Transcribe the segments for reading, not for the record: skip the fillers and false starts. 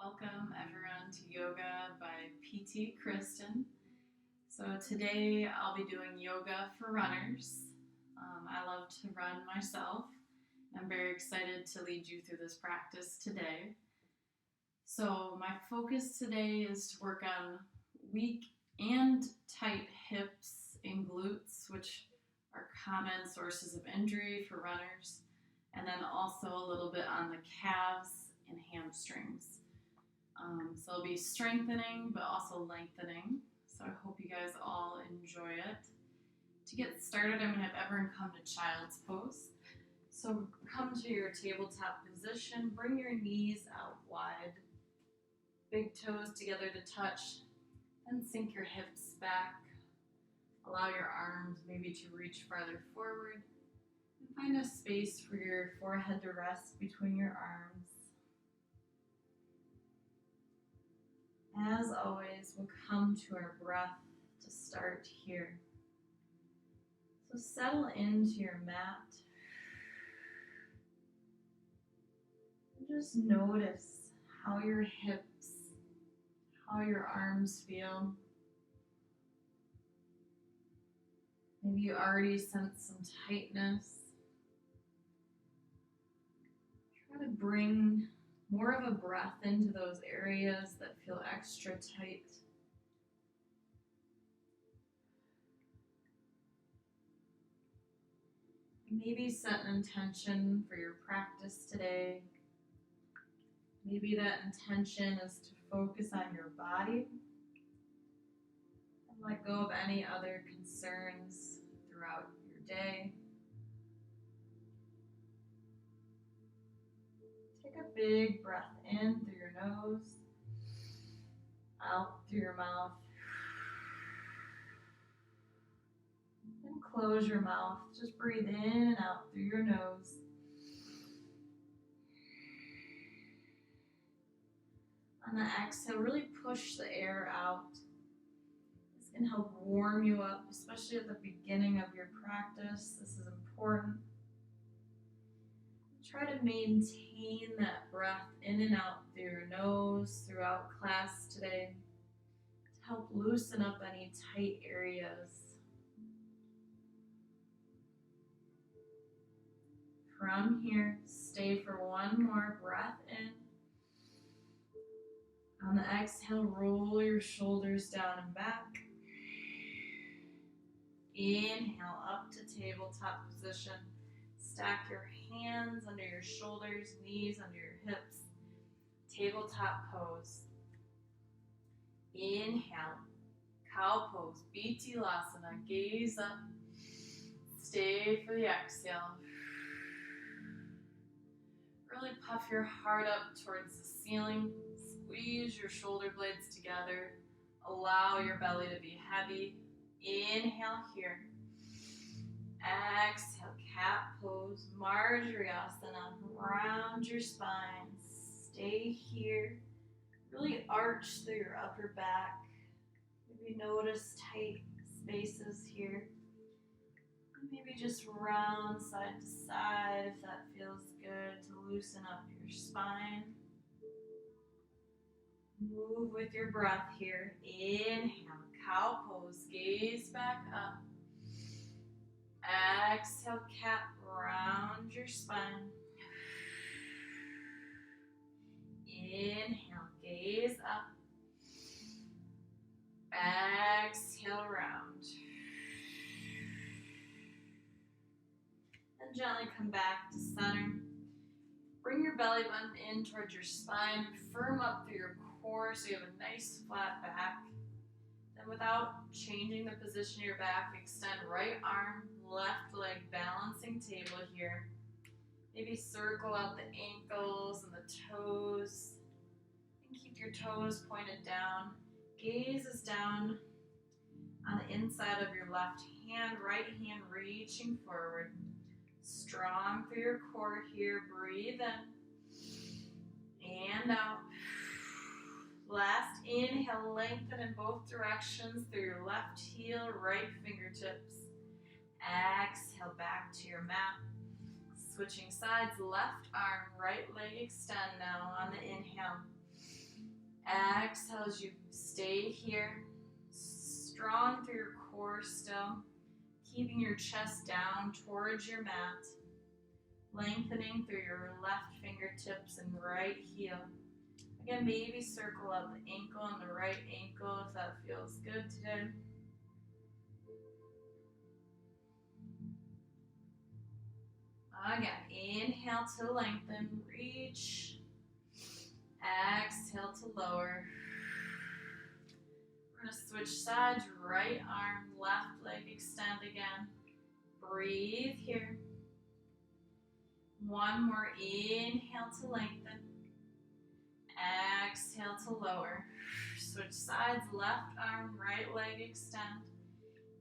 Welcome everyone to Yoga by PT Kristen. So today I'll be doing yoga for runners. I love to run myself. I'm very excited to lead you through this practice today. So my focus today is to work on weak and tight hips and glutes, which are common sources of injury for runners, and then also a little bit on the calves and hamstrings. So I'll be strengthening but also lengthening. So I hope you guys all enjoy it. To get started, I'm going to have everyone come to child's pose. So come to your tabletop position, bring your knees out wide, big toes together to touch, and sink your hips back. Allow your arms maybe to reach farther forward, and find a space for your forehead to rest between your arms. As always, we'll come to our breath to start here. So settle into your mat. And just notice how your hips, how your arms feel. Maybe you already sense some tightness. Try to bring more of a breath into those areas that feel extra tight. Maybe set an intention for your practice today. Maybe that intention is to focus on your body and let go of any other concerns throughout your day. Take a big breath in through your nose, out through your mouth. Then close your mouth. Just breathe in and out through your nose. On the exhale, really push the air out. This can help warm you up, especially at the beginning of your practice. This is important. Try to maintain that breath in and out through your nose throughout class today to help loosen up any tight areas. From here, stay for one more breath in. On the exhale, roll your shoulders down and back. Inhale up to tabletop position. Stack your hands under your shoulders, knees under your hips. Tabletop pose. Inhale, cow pose, Bitilasana, gaze up. Stay for the exhale. Really puff your heart up towards the ceiling. Squeeze your shoulder blades together. Allow your belly to be heavy. Inhale here. Exhale, cat pose, Marjariasana, round your spine. Stay here. Really arch through your upper back. Maybe notice tight spaces here. And maybe just round side to side if that feels good to loosen up your spine. Move with your breath here. Inhale, cow pose, gaze back up. Exhale, cat, round your spine. Inhale, gaze up. Exhale, round. And gently come back to center. Bring your belly button in towards your spine. Firm up through your core so you have a nice flat back. Then without changing the position of your back, extend right arm, left leg, balancing table here. Maybe circle out the ankles and the toes. And keep your toes pointed down. Gaze is down on the inside of your left hand, right hand reaching forward. Strong through your core here. Breathe in and out. Last inhale, lengthen in both directions through your left heel, right fingertips. Exhale, back to your mat. Switching sides, left arm, right leg extend now on the inhale. exhale as you stay here, strong through your core still, keeping your chest down towards your mat, lengthening through your left fingertips and right heel. Again, maybe circle up the ankle and the right ankle if that feels good today. Again, inhale to lengthen, reach. Exhale to lower. We're going to switch sides, right arm, left leg extend again. Breathe here. One more, inhale to lengthen. Exhale to lower. Switch sides, left arm, right leg extend.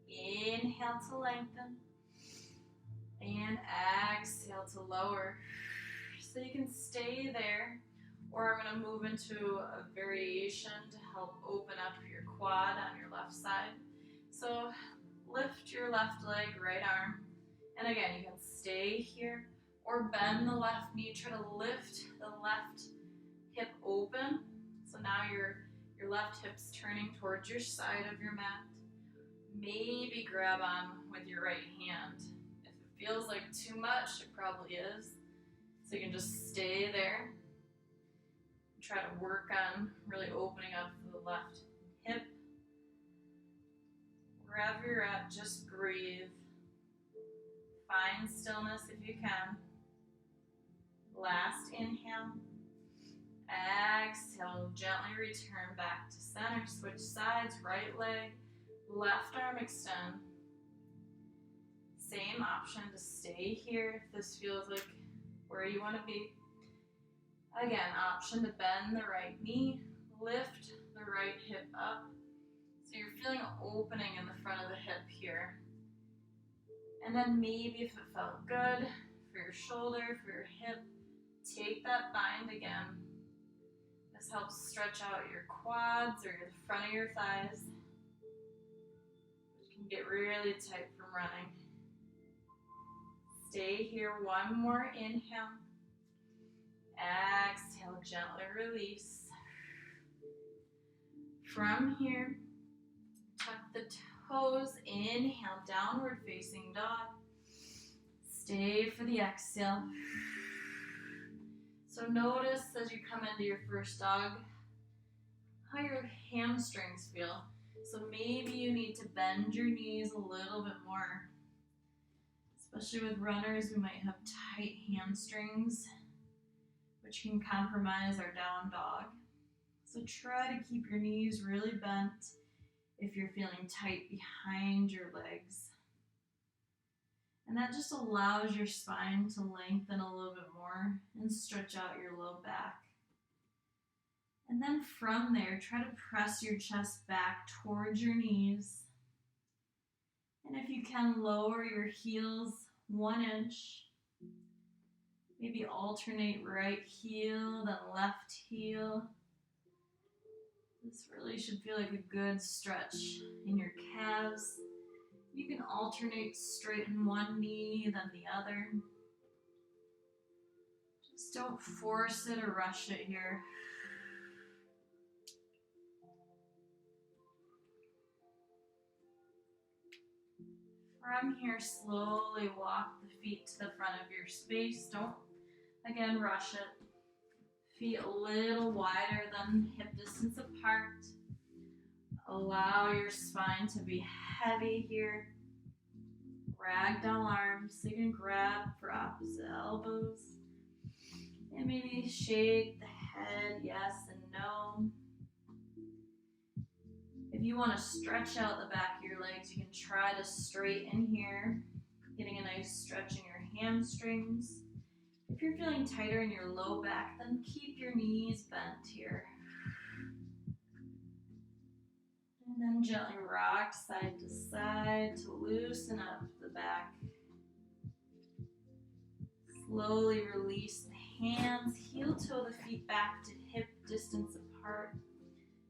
Inhale to lengthen. And exhale to lower. So you can stay there, or I'm going to move into a variation to help open up your quad on your left side. So lift your left leg, right arm, and again, you can stay here or bend the left knee. Try to lift the left hip open. So now your left hip's turning towards your side of your mat. Maybe grab on with your right hand. If it feels like too much, it probably is. So you can just stay there. Try to work on really opening up the left hip. Wherever you're at, just breathe. Find stillness if you can. Last inhale. Exhale, gently return back to center. Switch sides, right leg, left arm extend. Same option to stay here if this feels like where you want to be. Again, option to bend the right knee, lift the right hip up. So you're feeling an opening in the front of the hip here. And then maybe if it felt good for your shoulder, for your hip, take that bind again. This helps stretch out your quads or the front of your thighs, which can get really tight from running. Stay here, one more inhale. Exhale, gently release. From here, tuck the toes, inhale, downward facing dog. Stay for the exhale. So notice as you come into your first dog, how your hamstrings feel. So maybe you need to bend your knees a little bit more. Especially with runners, we might have tight hamstrings, which can compromise our down dog. So try to keep your knees really bent if you're feeling tight behind your legs. And that just allows your spine to lengthen a little bit more and stretch out your low back. And then from there, try to press your chest back towards your knees. And if you can, lower your heels 1 inch. Maybe alternate right heel, then left heel. This really should feel like a good stretch in your calves. You can alternate straighten one knee, then the other. Just don't force it or rush it here. From here, slowly walk the feet to the front of your space. Don't, again, rush it. Feet a little wider than hip distance apart. Allow your spine to be heavy here. Ragdoll arms, so you can grab for opposite elbows. And maybe shake the head, yes and no. If you want to stretch out the back of your legs, you can try to straighten here, getting a nice stretch in your hamstrings. If you're feeling tighter in your low back, then keep your knees bent here. And then gently rock side to side to loosen up the back. Slowly release the hands, heel toe the feet back to hip distance apart.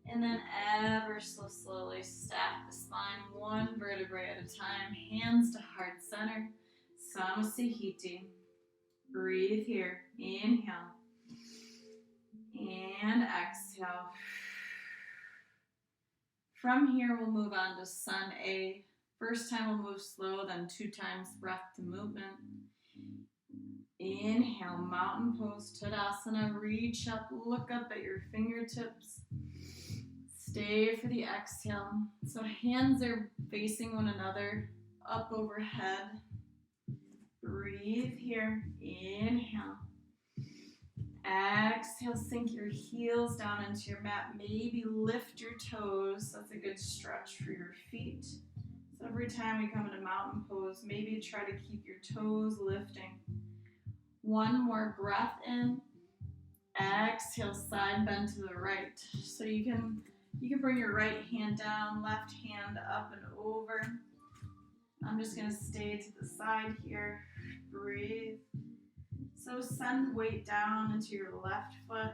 And then ever so slowly stack the spine one vertebrae at a time, hands to heart center, Samasthiti. Breathe here, inhale, and exhale. From here, we'll move on to Sun A. First time we'll move slow, then 2 times breath to movement. Inhale, mountain pose, Tadasana. Reach up, look up at your fingertips. Stay for the exhale. So hands are facing one another, up overhead. Breathe here. Inhale. Exhale, sink your heels down into your mat. Maybe lift your toes. That's a good stretch for your feet. So every time we come into mountain pose, maybe try to keep your toes lifting. One more breath in. Exhale, side bend to the right. So you can bring your right hand down, left hand up and over. I'm just going to stay to the side here. Breathe. So send weight down into your left foot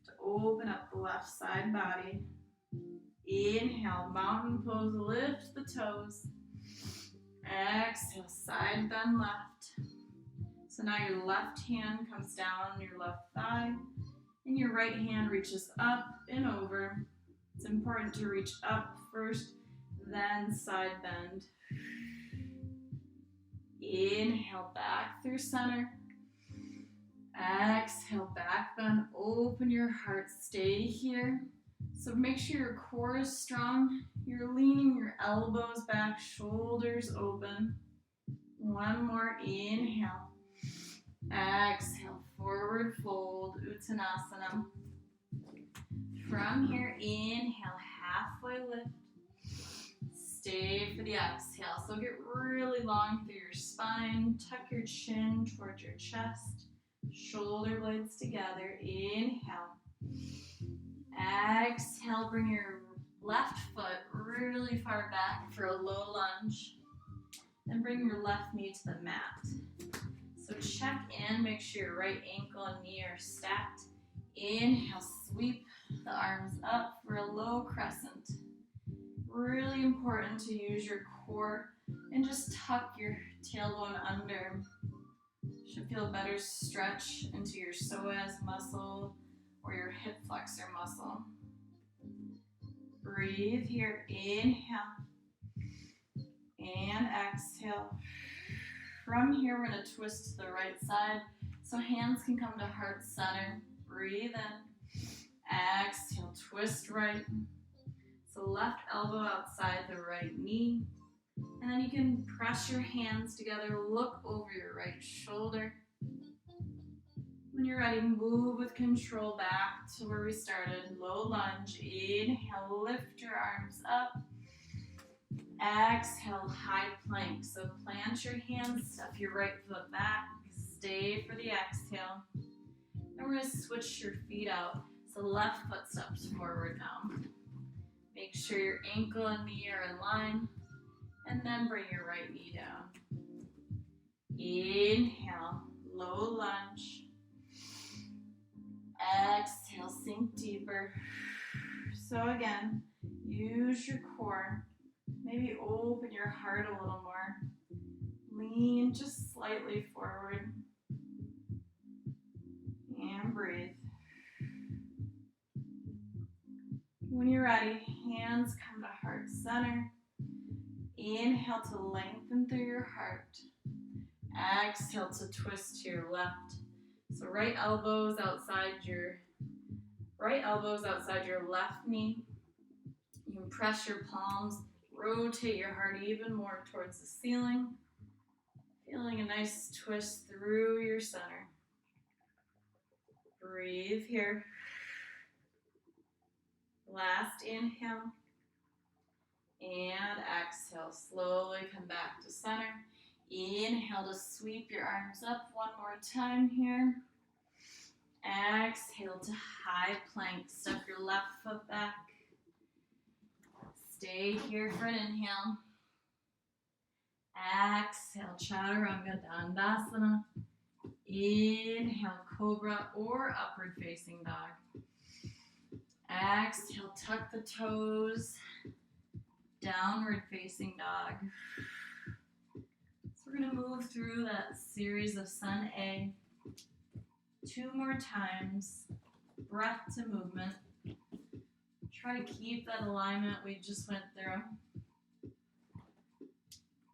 to open up the left side body. Inhale, mountain pose, lift the toes. Exhale, side bend left. So now your left hand comes down your left thigh, and your right hand reaches up and over. It's important to reach up first, then side bend. Inhale, back through center. Exhale, back bend, open your heart, stay here. So make sure your core is strong. You're leaning your elbows back, shoulders open. One more, inhale. Exhale, forward fold, Uttanasana. From here, inhale, halfway lift. Stay for the exhale. So get really long through your spine. Tuck your chin towards your chest. Shoulder blades together. Inhale. Exhale, bring your left foot really far back for a low lunge. Then bring your left knee to the mat. So check in, make sure your right ankle and knee are stacked. Inhale, sweep the arms up for a low crescent. Really important to use your core and just tuck your tailbone under. Should feel a better stretch into your psoas muscle or your hip flexor muscle. Breathe here, inhale and exhale. From here, we're going to twist to the right side, so hands can come to heart center. Breathe in. Exhale, twist right. So left elbow outside the right knee. And then you can press your hands together, look over your right shoulder. When you're ready, move with control back to where we started. Low lunge. Inhale, lift your arms up. Exhale, high plank. So plant your hands, step your right foot back. Stay for the exhale. And we're going to switch your feet out. So left foot steps forward now. Make sure your ankle and knee are in line. And then bring your right knee down. Inhale, low lunge. Exhale, sink deeper. So again, use your core. Maybe open your heart a little more. Lean just slightly forward. And breathe. When you're ready, hands come to heart center. Inhale to lengthen through your heart. Exhale to twist to your left. So right elbows outside your left knee. You can press your palms, rotate your heart even more towards the ceiling. Feeling a nice twist through your center. Breathe here. Last inhale. And exhale, slowly come back to center. Inhale to sweep your arms up one more time here. Exhale to high plank. Step your left foot back. Stay here for an inhale. Exhale, Chaturanga Dandasana. Inhale, Cobra or Upward Facing Dog. Exhale, tuck the toes. Downward Facing Dog. So we're going to move through that series of Sun A 2 more times. Breath to movement. Try to keep that alignment we just went through.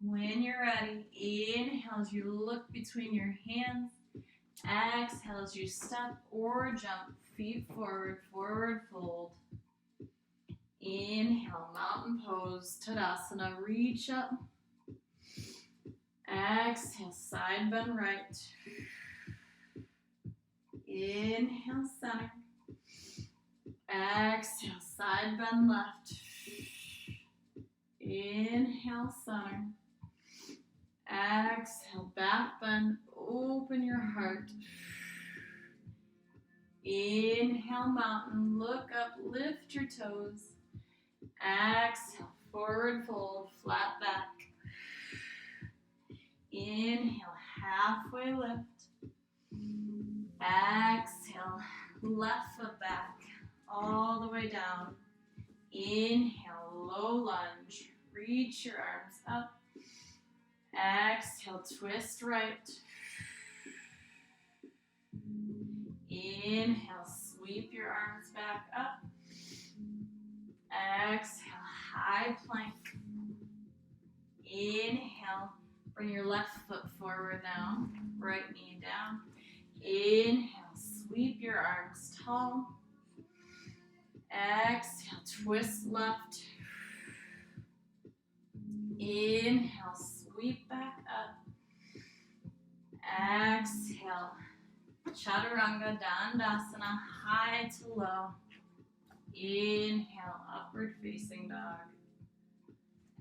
When you're ready, inhale as you look between your hands. Exhale as you step or jump, feet forward, forward fold. Inhale, mountain pose, Tadasana, reach up. Exhale, side bend right. Inhale, center. Exhale, side bend left. Inhale, center. Exhale, back bend, open your heart. Inhale, mountain, look up, lift your toes. Exhale, forward fold, flat back. Inhale, halfway lift. Exhale, left foot back, all the way down. Inhale, low lunge, reach your arms up. Exhale, twist right. Inhale, sweep your arms back up. Exhale, high plank. Inhale, bring your left foot forward now, right knee down. Inhale, sweep your arms tall. Exhale, twist left. Inhale, sweep back up. Exhale, Chaturanga Dandasana, high to low. Inhale, upward facing dog.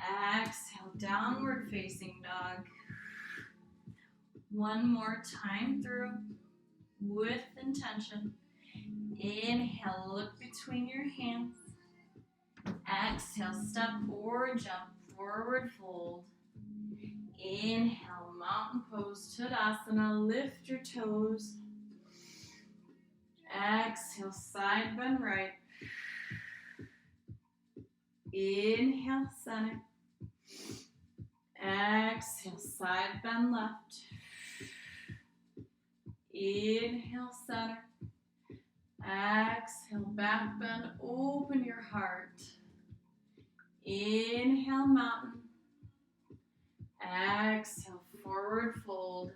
Exhale, downward facing dog. One more time through with intention. Inhale, look between your hands. Exhale, step or jump, forward fold. Inhale, mountain pose, Tadasana, lift your toes. Exhale, side bend right. Inhale, center. Exhale, side bend left. Inhale, center. Exhale, back bend, open your heart. Inhale, mountain. Exhale, forward fold.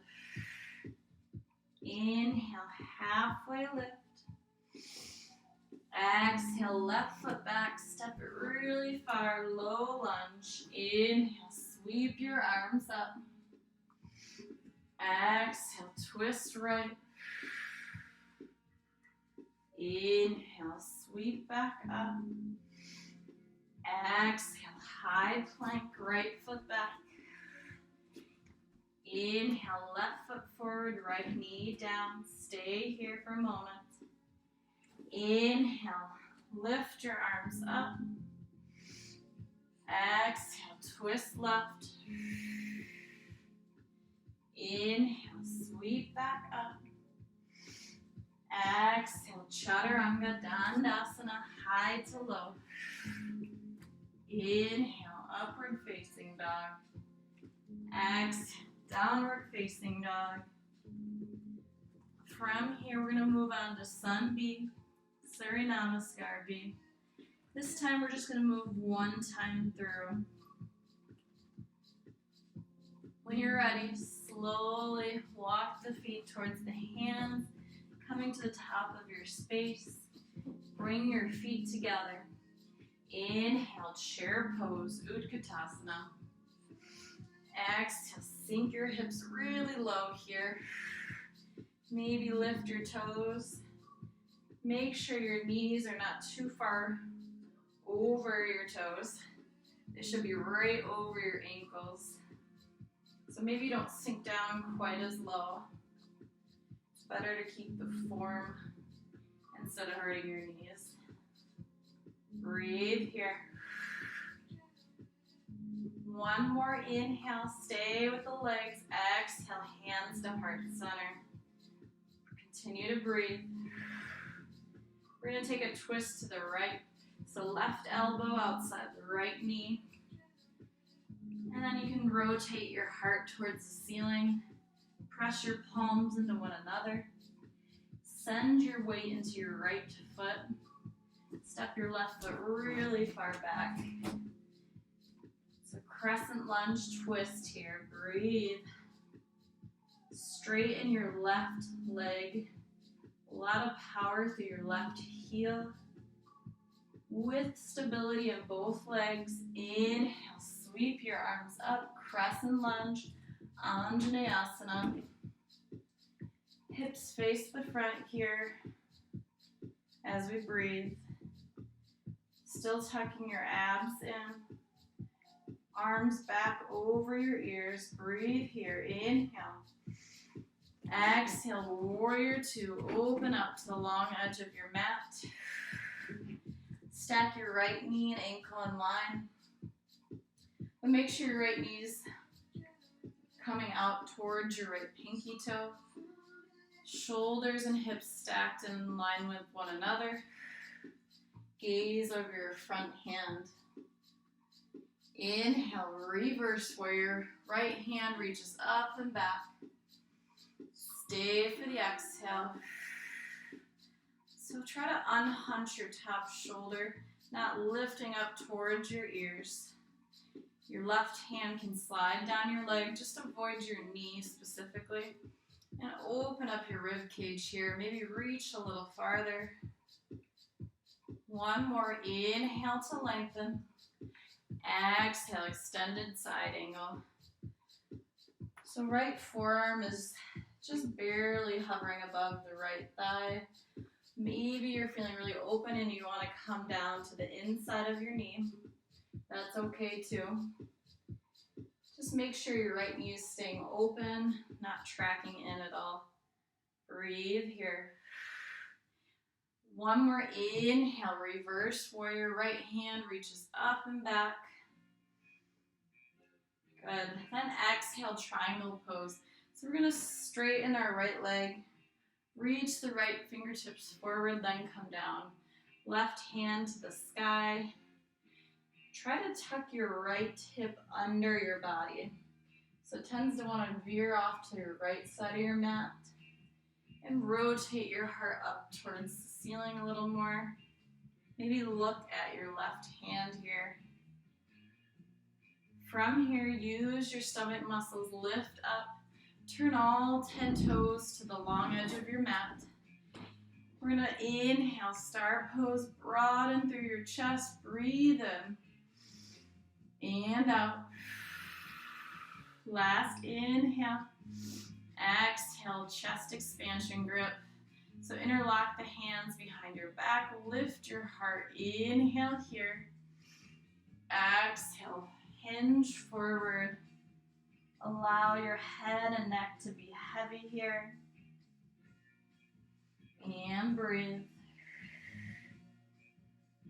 Inhale, halfway lift. Exhale, left foot back, step it really far, low lunge. Inhale, sweep your arms up. Exhale, twist right. Inhale, sweep back up. Exhale, high plank, right foot back. Inhale, left foot forward, right knee down. Stay here for a moment. Inhale, lift your arms up. Exhale, twist left. Inhale, sweep back up. Exhale, Chaturanga Dandasana, high to low. Inhale, upward facing dog. Exhale, downward facing dog. From here, we're going to move on to Sun B, Surya Namaskar B. This time, we're just going to move one time through. When you're ready, slowly walk the feet towards the hands, coming to the top of your space. Bring your feet together. Inhale, chair pose, Utkatasana. Exhale, sink your hips really low here. Maybe lift your toes. Make sure your knees are not too far over your toes. They should be right over your ankles. So maybe you don't sink down quite as low. It's better to keep the form instead of hurting your knees. Breathe here. One more inhale, stay with the legs. Exhale, hands to heart center. Continue to breathe. We're going to take a twist to the right. So left elbow outside the right knee. And then you can rotate your heart towards the ceiling. Press your palms into one another. Send your weight into your right foot. Step your left foot really far back. So crescent lunge twist here. Breathe. Straighten your left leg. A lot of power through your left heel. With stability in both legs. Inhale, sweep your arms up. Crescent lunge. Anjaneyasana. Hips face the front here as we breathe. Still tucking your abs in. Arms back over your ears. Breathe here. Inhale. Exhale, warrior two. Open up to the long edge of your mat. Stack your right knee and ankle in line. And make sure your right knee's coming out towards your right pinky toe. Shoulders and hips stacked in line with one another. Gaze over your front hand. Inhale, reverse warrior. Right hand reaches up and back. Stay for the exhale. So try to unhunch your top shoulder, not lifting up towards your ears. Your left hand can slide down your leg, just avoid your knee specifically. And open up your rib cage here. Maybe reach a little farther. One more. Inhale to lengthen. Exhale, extended side angle. So right forearm is just barely hovering above the right thigh. Maybe you're feeling really open and you want to come down to the inside of your knee. That's okay too. Just make sure your right knee is staying open, not tracking in at all. Breathe here. One more. Inhale, reverse warrior. Right hand reaches up and back. Good. Then exhale, triangle pose. So we're going to straighten our right leg. Reach the right fingertips forward, then come down. Left hand to the sky. Try to tuck your right hip under your body. So it tends to want to veer off to your right side of your mat. And rotate your heart up towards the ceiling a little more. Maybe look at your left hand here. From here, use your stomach muscles, lift up. Turn all 10 toes to the long edge of your mat. We're going to inhale, star pose, broaden through your chest, breathe in, and out. Last inhale, exhale, chest expansion grip. So interlock the hands behind your back, lift your heart, inhale here, exhale, hinge forward. Allow your head and neck to be heavy here. And breathe.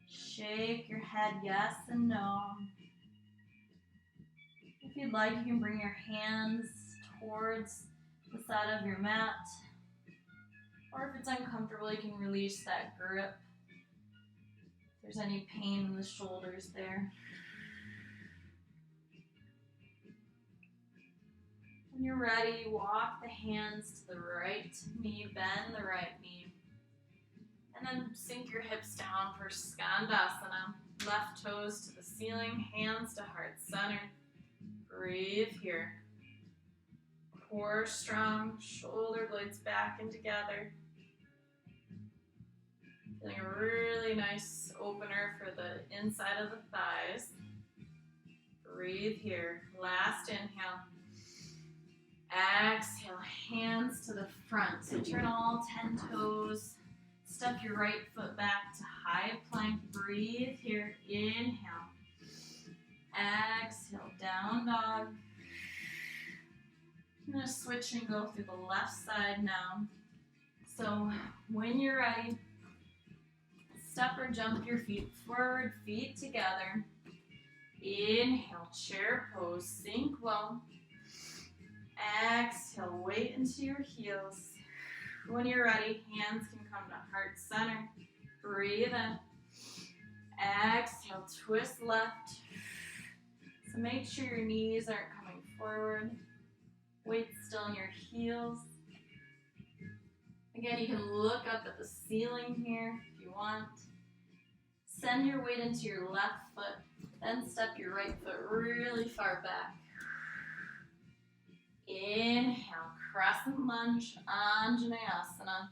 Shake your head yes and no. If you'd like, you can bring your hands towards the side of your mat. Or if it's uncomfortable, you can release that grip. If there's any pain in the shoulders there. When you're ready, walk the hands to the right knee, bend the right knee. And then sink your hips down for Skandasana. Left toes to the ceiling, hands to heart center. Breathe here. Core strong, shoulder blades back and together. Feeling a really nice opener for the inside of the thighs. Breathe here. Last inhale. Exhale, hands to the front. So turn all 10 toes. Step your right foot back to high plank. Breathe here. Inhale. Exhale, down dog. I'm going to switch and go through the left side now. So when you're ready, step or jump your feet forward, feet together. Inhale, chair pose, sink low. Exhale, weight into your heels. When you're ready, hands can come to heart center. Breathe in. Exhale, twist left. So make sure your knees aren't coming forward. Weight still in your heels. Again, you can look up at the ceiling here if you want. send your weight into your left foot, then step your right foot really far back. Inhale, crescent lunge, Anjaneyasana.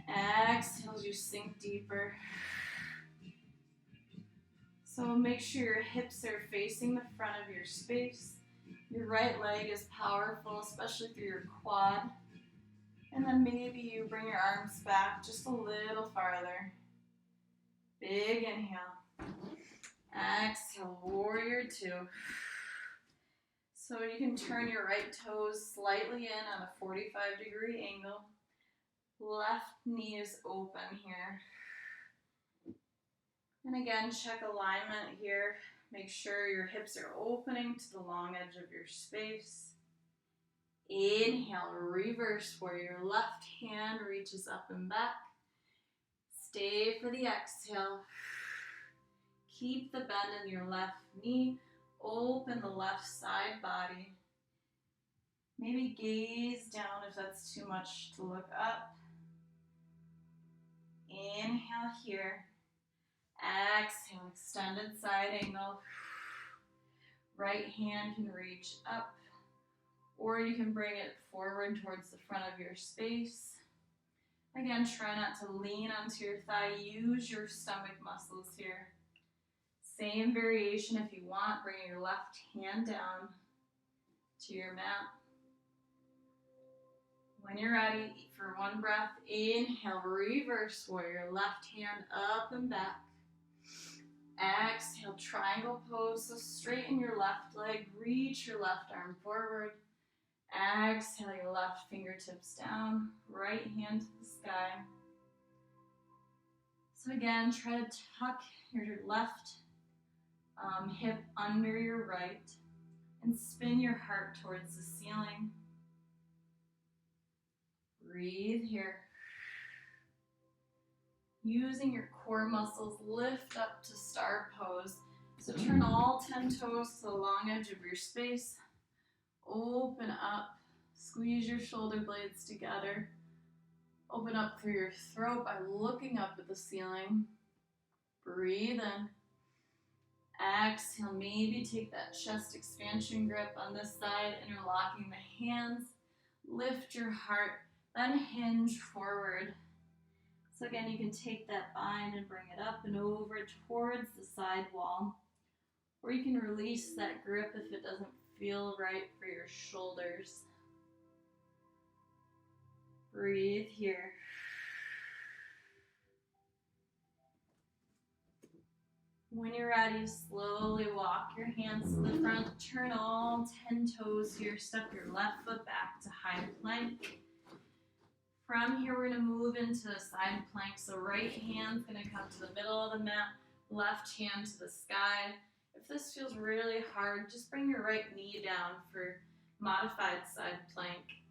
Exhale as you sink deeper. So make sure your hips are facing the front of your space. Your right leg is powerful, especially through your quad. And then maybe you bring your arms back just a little farther. Big inhale. Exhale, warrior two. So you can turn your right toes slightly in on a 45-degree angle. Left knee is open here. And again, check alignment here. Make sure your hips are opening to the long edge of your space. Inhale, reverse warrior. Left hand reaches up and back. Stay for the exhale. Keep the bend in your left knee. Open the left side body. Maybe gaze down if that's too much to look up. Inhale here. Exhale, extended side angle. Right hand can reach up, or you can bring it forward towards the front of your space. Again, try not to lean onto your thigh. Use your stomach muscles here. Same variation if you want. Bring your left hand down to your mat. When you're ready, for one breath, inhale, reverse warrior. Left hand up and back. Exhale, triangle pose. So straighten your left leg. Reach your left arm forward. Exhale, your left fingertips down. Right hand to the sky. So again, try to tuck your left hip under your right and spin your heart towards the ceiling. Breathe here. Using your core muscles, lift up to star pose. So turn all 10 toes to the long edge of your space. Open up. Squeeze your shoulder blades together. Open up through your throat by looking up at the ceiling. Breathe in. Exhale, maybe take that chest expansion grip on this side, interlocking the hands. Lift your heart, then hinge forward. So again, you can take that bind and bring it up and over towards the side wall. Or you can release that grip if it doesn't feel right for your shoulders. Breathe here. When you're ready, slowly walk your hands to the front. Turn all 10 toes here. Step your left foot back to high plank. From here, we're going to move into a side plank. So right hand's going to come to the middle of the mat. Left hand to the sky. If this feels really hard, just bring your right knee down for modified side plank.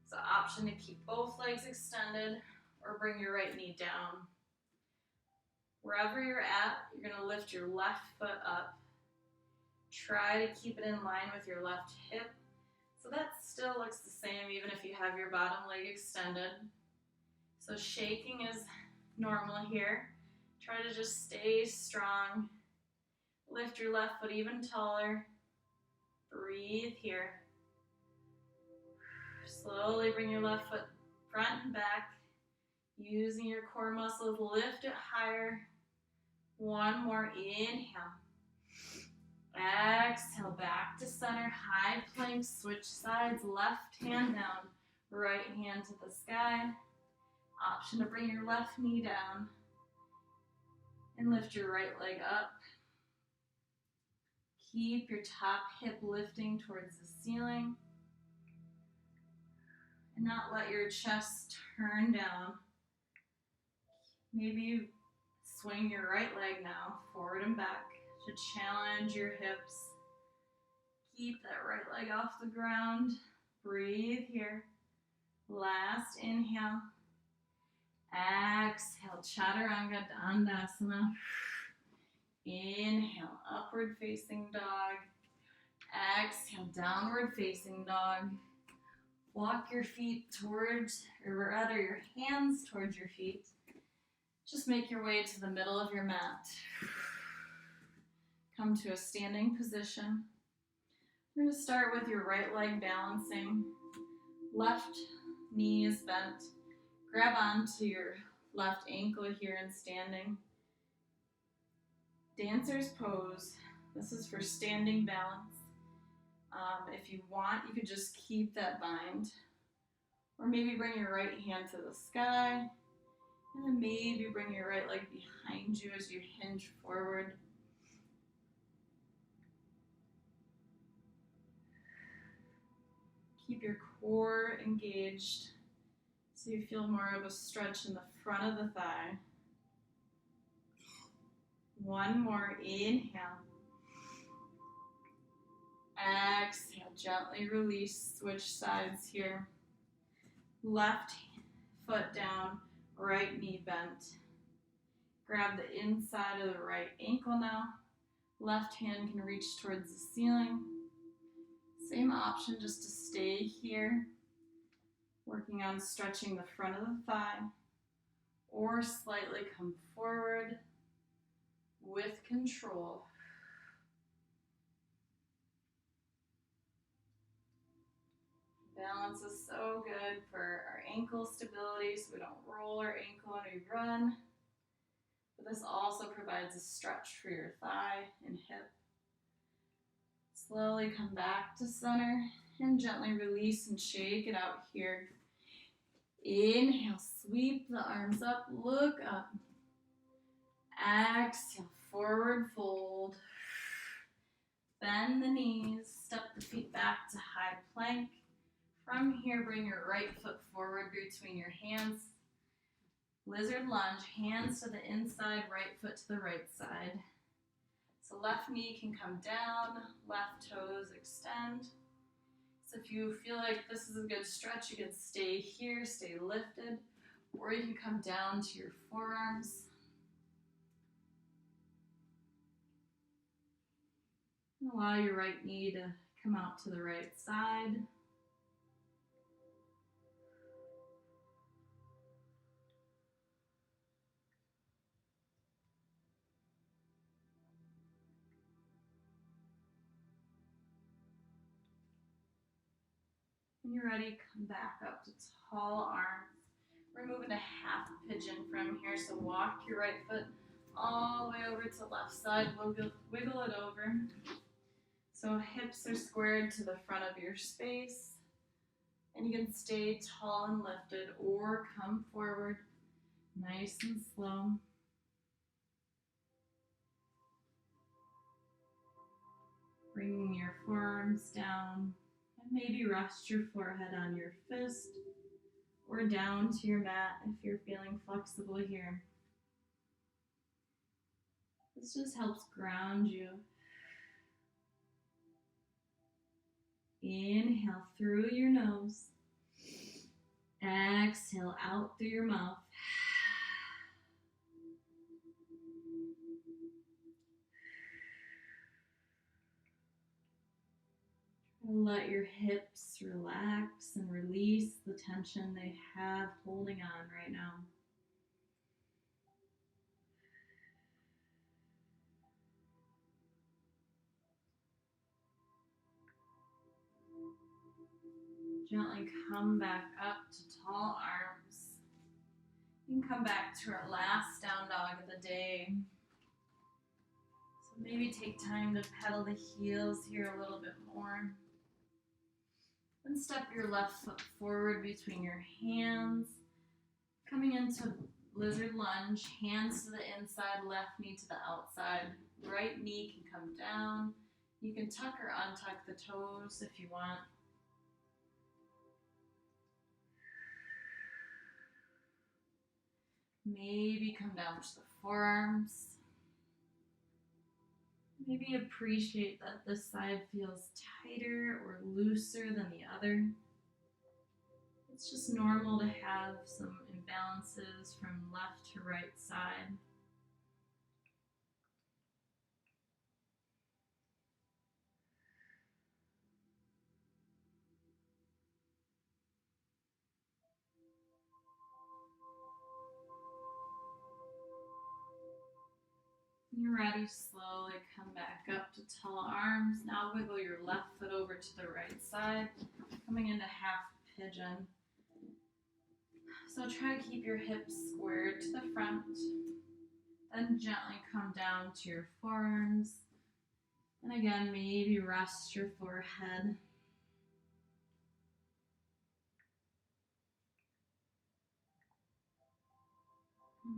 It's an option to keep both legs extended or bring your right knee down. Wherever you're at, you're going to lift your left foot up. Try to keep it in line with your left hip. So that still looks the same even if you have your bottom leg extended. So shaking is normal here. Try to just stay strong. Lift your left foot even taller. Breathe here. Slowly bring your left foot front and back. Using your core muscles, lift it higher. One more, inhale. Exhale, back to center, high plank, switch sides, left hand down, right hand to the sky. Option to bring your left knee down and lift your right leg up. Keep your top hip lifting towards the ceiling. And not let your chest turn down. Maybe you swing your right leg now, forward and back, to challenge your hips. Keep that right leg off the ground. Breathe here. Last inhale. Exhale, Chaturanga Dandasana. Inhale, upward facing dog. Exhale, downward facing dog. Walk your feet towards, or rather your hands towards your feet. Just make your way to the middle of your mat. Come to a standing position. We're going to start with your right leg balancing. Left knee is bent. Grab onto your left ankle here in standing. Dancer's pose. This is for standing balance. If you want, you could just keep that bind. Or maybe bring your right hand to the sky. And then maybe bring your right leg behind you as you hinge forward. Keep your core engaged so you feel more of a stretch in the front of the thigh. One more, inhale. Exhale, gently release, switch sides here. Left foot down, right knee bent. Grab the inside of the right ankle now. Left hand can reach towards the ceiling. Same option, just to stay here, working on stretching the front of the thigh, or slightly come forward with control. Balance is so good for our ankle stability, so we don't roll our ankle when we run. But this also provides a stretch for your thigh and hip. Slowly come back to center and gently release and shake it out here. Inhale, sweep the arms up, look up. Exhale, forward fold. Bend the knees, step the feet back to high plank. From here, bring your right foot forward between your hands. Lizard lunge, hands to the inside, right foot to the right side. So left knee can come down, left toes extend. So if you feel like this is a good stretch, you can stay here, stay lifted, or you can come down to your forearms. And allow your right knee to come out to the right side. When you're ready, come back up to tall arms. We're moving to half pigeon from here, so walk your right foot all the way over to the left side, wiggle it over. So hips are squared to the front of your space, and you can stay tall and lifted or come forward nice and slow. Bringing your forearms down, and maybe rest your forehead on your fist or down to your mat if you're feeling flexible here. This just helps ground you. Inhale through your nose. Exhale out through your mouth. Let your hips relax and release the tension they have holding on right now. Gently come back up to tall arms. You can come back to our last down dog of the day. So maybe take time to pedal the heels here a little bit more. Then step your left foot forward between your hands. Coming into lizard lunge, hands to the inside, left knee to the outside. Right knee can come down. You can tuck or untuck the toes if you want. Maybe come down to the forearms. Maybe appreciate that this side feels tighter or looser than the other. It's just normal to have some imbalances from left to right side. When you're ready, slowly come back up to tall arms. Now wiggle your left foot over to the right side, coming into half pigeon. So try to keep your hips squared to the front. Then gently come down to your forearms. And again, maybe rest your forehead.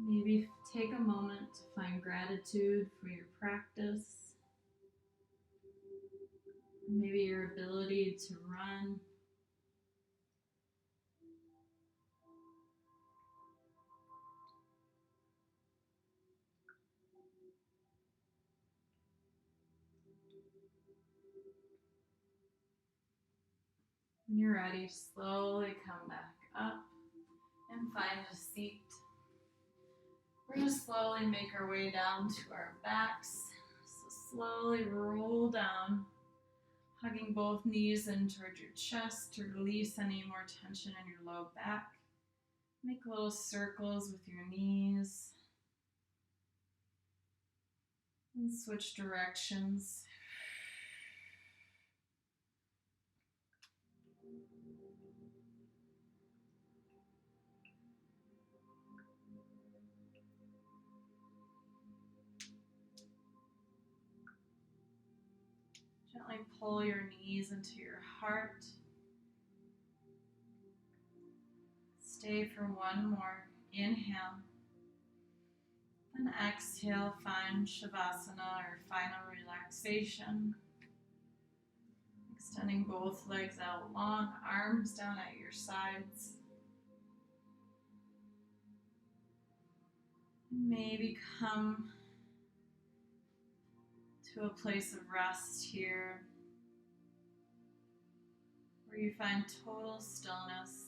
Maybe take a moment to find gratitude for your practice. Maybe your ability to run. When you're ready, slowly come back up and find a seat. We're going to slowly make our way down to our backs. So slowly roll down, hugging both knees in towards your chest to release any more tension in your low back. Make little circles with your knees. And switch directions. Gently pull your knees into your heart. Stay for one more. Inhale. And exhale, find Shavasana or final relaxation. Extending both legs out long, arms down at your sides. Maybe come to a place of rest here where you find total stillness.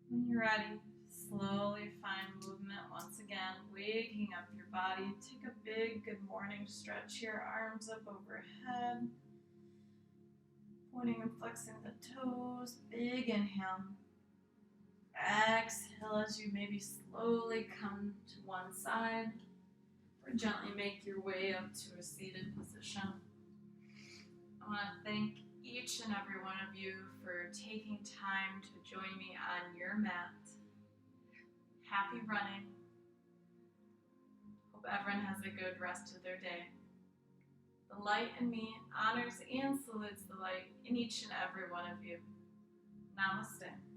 When you're ready, slowly find movement once again, waking up your body. Take a big good morning stretch here, arms up overhead, pointing and flexing the toes. Big inhale. Exhale as you maybe slowly come to one side or gently make your way up to a seated position. I want to thank each and every one of you for taking time to join me on your mat. Happy running. Hope everyone has a good rest of their day. The light in me honors and salutes the light in each and every one of you. Namaste.